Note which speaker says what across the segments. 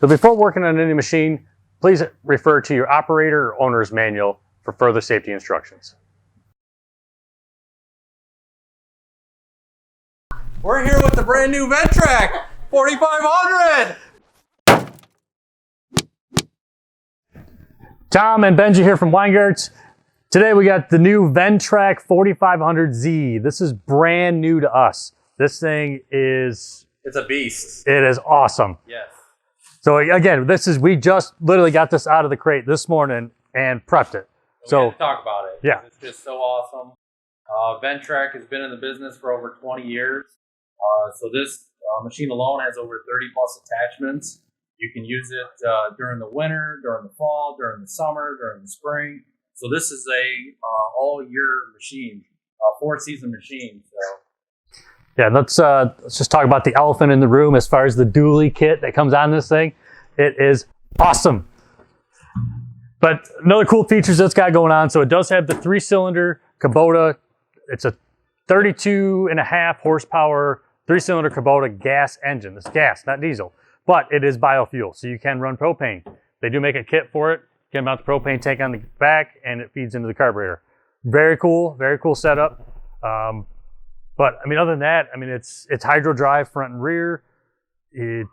Speaker 1: So before working on any machine, please refer to your operator or owner's manual for further safety instructions.
Speaker 2: We're here with the brand new Ventrac 4500.
Speaker 1: Tom and Bengie here from Weingartz. Today we got the new Ventrac 4500Z. This is brand new to us. This thing is...
Speaker 2: It's a beast.
Speaker 1: It is awesome.
Speaker 2: Yes.
Speaker 1: So again, we just literally got this out of the crate this morning and prepped it.
Speaker 2: We had to talk about it.
Speaker 1: Yeah.
Speaker 2: It's just so awesome. Ventrac has been in the business for over 20 years. So this machine alone has over 30 plus attachments. You can use it during the winter, during the fall, during the summer, during the spring. So this is a all-year machine, a 4-season machine. So.
Speaker 1: Yeah, let's just talk about the elephant in the room as far as the dually kit that comes on this thing. It is awesome. But another cool features it's got going on, so it does have the 3-cylinder Kubota. It's a 32.5 horsepower 3-cylinder Kubota gas engine. It's gas, not diesel, but it is biofuel, so you can run propane. They do make a kit for it. You can mount the propane tank on the back, and it feeds into the carburetor. Very cool setup. But I mean, other than that, I mean, it's hydro drive front and rear. There's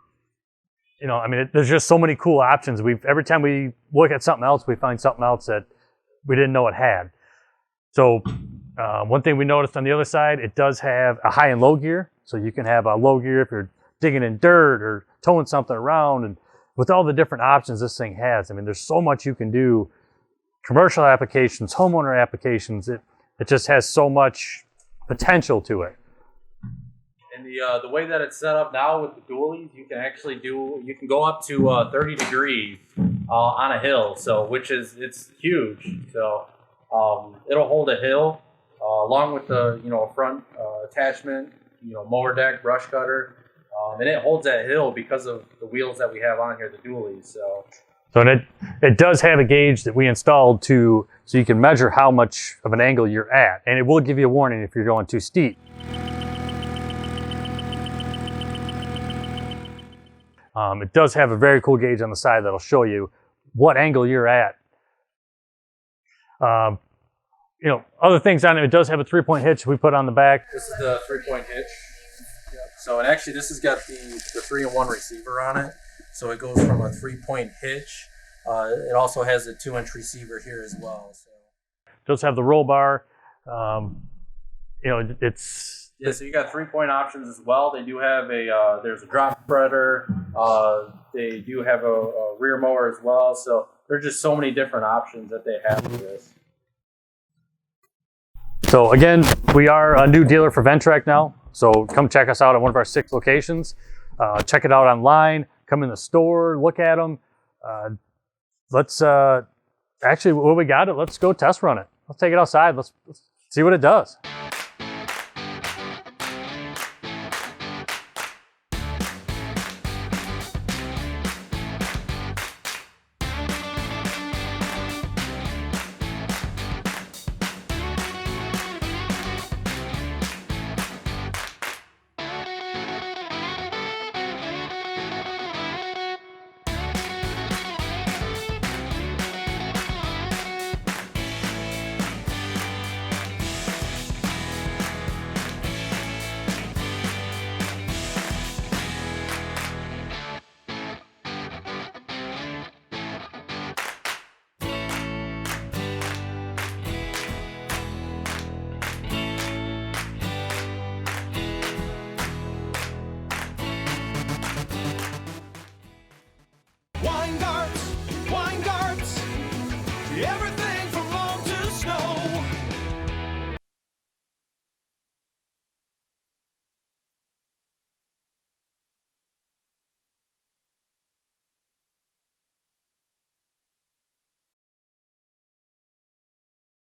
Speaker 1: just so many cool options. Every time we look at something else, we find something else that we didn't know it had. So one thing we noticed on the other side, it does have a high and low gear. So you can have a low gear if you're digging in dirt or towing something around. And with all the different options this thing has, I mean, there's so much you can do. Commercial applications, homeowner applications, it just has so much potential to it.
Speaker 2: And the way that it's set up now with the dualies, you can go up to 30 degrees on a hill, it's huge. So it'll hold a hill along with the front attachment, mower deck, brush cutter, and it holds that hill because of the wheels that we have on here, the dualies. So
Speaker 1: it does have a gauge that we installed so you can measure how much of an angle you're at, and it will give you a warning if you're going too steep. It does have a very cool gauge on the side that'll show you what angle you're at. Other things on it, it does have a 3-point hitch we put on the back.
Speaker 2: This is the 3-point hitch. Yep. So, and actually this has got the 3-in-1 receiver on it. So it goes from a 3-point hitch. It also has a 2-inch receiver here as well. So
Speaker 1: it does have the roll bar.
Speaker 2: So you got 3-point options as well. They do have there's a drop spreader. They do have a rear mower as well. So there's just so many different options that they have with this.
Speaker 1: So again, we are a new dealer for Ventrac now. So come check us out at one of our 6 locations. Check it out online. Come in the store, look at them. Let's actually, when we got it, let's go test run it. Let's take it outside. Let's see what it does.
Speaker 3: Weingartz, everything.